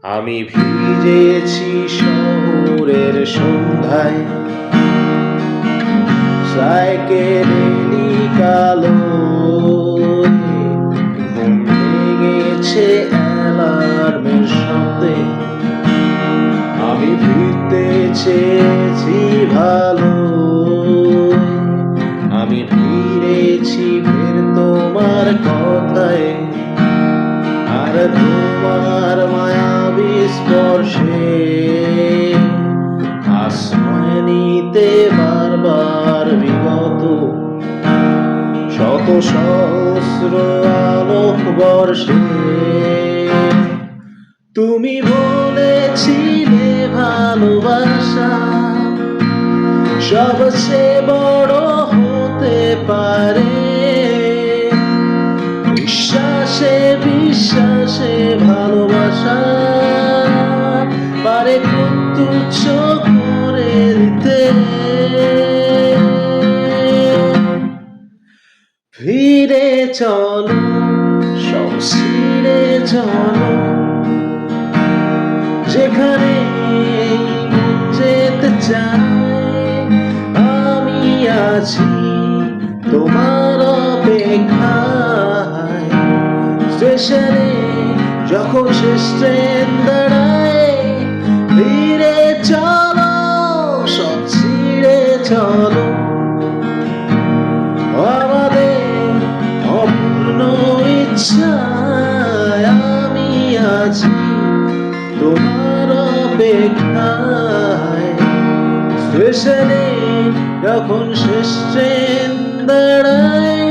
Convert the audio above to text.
আমি ভিজেছি শহরের সন্ধ্যায়, সাইকেলি কালো ঘুম ভেঙেছে অ্যালার্মের শব্দে। আমি ফিরতে চেয়েছি ভালো, আমি ফিরেছি ফের তোমার কথায়, আর তোমার মায়াবী স্পর্শে আশ্রয় নিতে বারবার বিগত শত সহস্র আলোক বর্ষে। তুমি বলেছিলে ভালোবাসা সবচেয়ে বড় হতে পারে, বিশ্বাসে বিশ্বাসে ভালোবাসা পারে খুব তুচ্ছ করে দিতে। ফিরে চলো, সব ছিঁড়ে চলো, যেখানে মন যেতে চায়। আমি আছি তোমার অপেক্ষায়, স্টেশনে যখন শেষ ট্রেন দাঁড়ায়। ফিরে চলো, সব ছিঁড়ে চলো, আমাদের অপূর্ণ ইচ্ছায়। আমি আছি তোমার অপেক্ষায়, স্টেশনে যখন শেষ ট্রেন দাঁড়ায়।